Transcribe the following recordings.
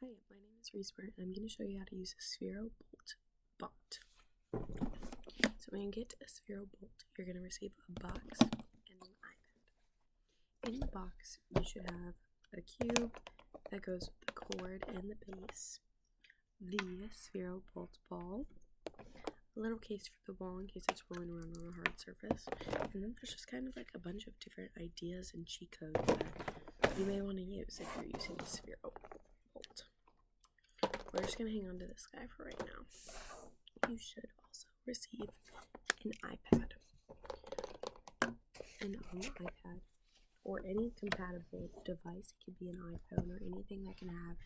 Hi, my name is Reese and I'm going to show you how to use a Sphero Bolt bot. So when you get a Sphero Bolt, you're going to receive a box and an iPad. In the box, you should have a cube that goes with the cord and the base, the Sphero Bolt ball, a little case for the ball in case it's rolling around on a hard surface, and then there's just kind of like a bunch of different ideas and cheat codes that you may want to use if you're using the Sphero Bolt. We're just going to hang on to this guy for right now. You should also receive an iPad. And on the iPad, or any compatible device, it could be an iPhone or anything that can have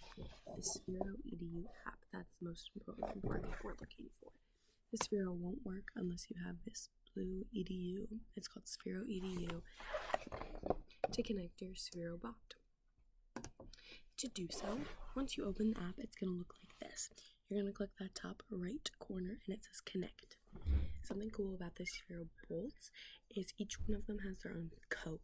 the Sphero EDU app. That's the most important part that we're looking for. The Sphero won't work unless you have this blue EDU. It's called Sphero EDU to connect your Sphero bot. To do so, once you open the app, it's going to look like this. You're going to click that top right corner and it says connect. Something cool about the Sphero bolts is each one of them has their own code.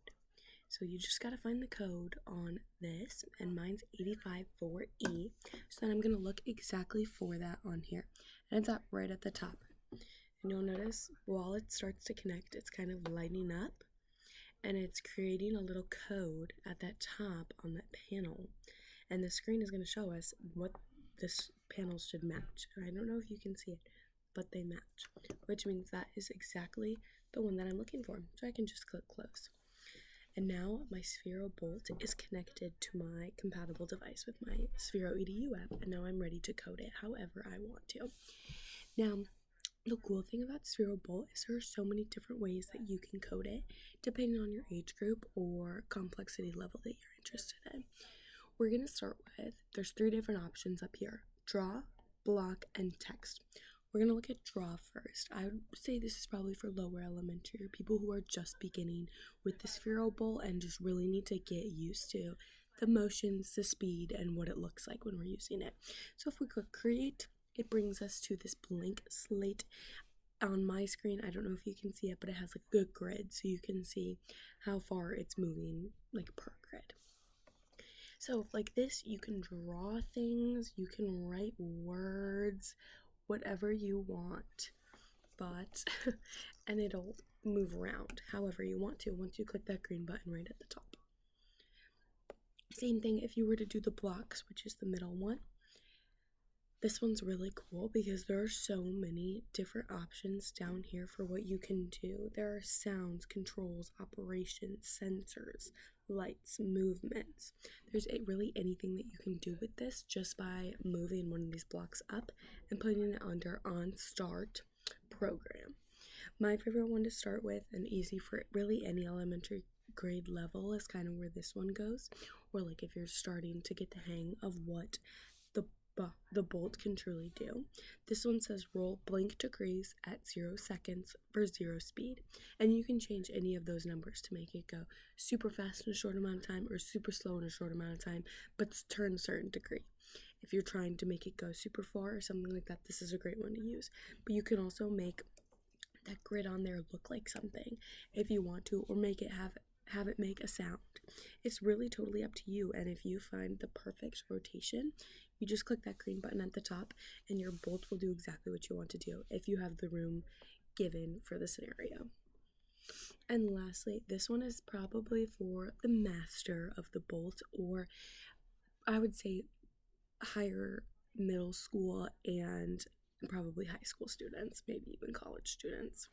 So you just got to find the code on this, and mine's 854E. So then I'm going to look exactly for that on here. And it's right at the top. And you'll notice while it starts to connect, it's kind of lighting up. And it's creating a little code at that top on that panel. And the screen is going to show us what this panel should match. I don't know if you can see it, but they match, which means that is exactly the one that I'm looking for. So I can just click close. And now my Sphero Bolt is connected to my compatible device with my Sphero EDU app, and now I'm ready to code it however I want to. Now, the cool thing about Sphero Bolt is there are so many different ways that you can code it, depending on your age group or complexity level that you're interested in. We're going to start with, there's 3 different options up here: draw, block, and text. We're going to look at draw first. I would say this is probably for lower elementary, or people who are just beginning with the Sphero Bolt and just really need to get used to the motions, the speed, and what it looks like when we're using it. So if we click create, it brings us to this blank slate. On my screen, I don't know if you can see it, but it has like a good grid, so you can see how far it's moving like per grid. So like this, you can draw things, you can write words, whatever you want, but and it'll move around however you want to once you click that green button right at the top. Same thing if you were to do the blocks, which is the middle one. This one's really cool because there are so many different options down here for what you can do. There are sounds, controls, operations, sensors, lights, movements. There's really anything that you can do with this just by moving one of these blocks up and putting it under on start program. My favorite one to start with, and easy for really any elementary grade level, is kind of where this one goes, or like if you're starting to get the hang of what the bolt can truly do. This one says roll blank degrees at 0 seconds for 0 speed, and you can change any of those numbers to make it go super fast in a short amount of time or super slow in a short amount of time, but turn a certain degree. If you're trying to make it go super far or something like that, this is a great one to use. But you can also make that grid on there look like something if you want to, or make it have it make a sound. It's really totally up to you, and if you find the perfect rotation, you just click that green button at the top and your bolt will do exactly what you want to do if you have the room given for the scenario. And lastly, this one is probably for the master of the bolt, or I would say higher middle school and probably high school students, maybe even college students.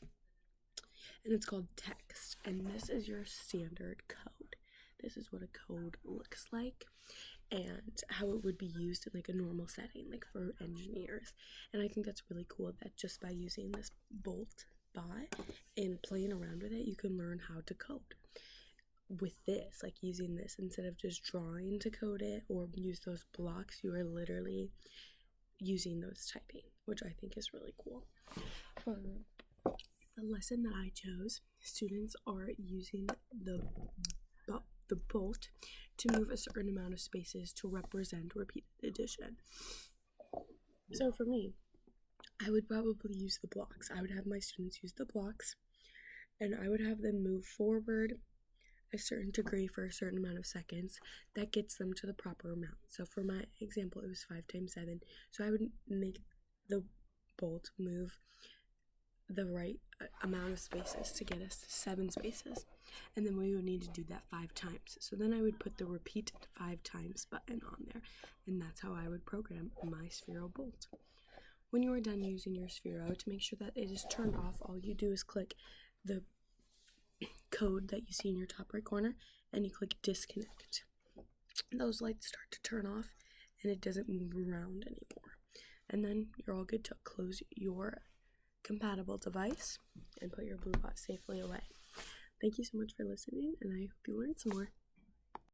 And it's called text, and this is your standard code. This is what a code looks like and how it would be used in like a normal setting, like for engineers. And I think that's really cool that just by using this bolt bot and playing around with it, you can learn how to code with this, like using this instead of just drawing to code it or use those blocks. You are literally using those typing, which I think is really cool. For the lesson that I chose, students are using the bolt to move a certain amount of spaces to represent repeated addition. So for me, I would probably use the blocks. I would have my students use the blocks, and I would have them move forward a certain degree for a certain amount of seconds, that gets them to the proper amount. So for my example, it was 5 times 7. So I would make the bolt move the right amount of spaces to get us to 7 spaces. And then we would need to do that 5 times. So then I would put the repeat 5 times button on there. And that's how I would program my Sphero bolt. When you are done using your Sphero, to make sure that it is turned off, all you do is click the code that you see in your top right corner and you click disconnect. Those lights start to turn off and it doesn't move around anymore. And then you're all good to close your compatible device and put your blue bot safely away. Thank you so much for listening, and I hope you learned some more.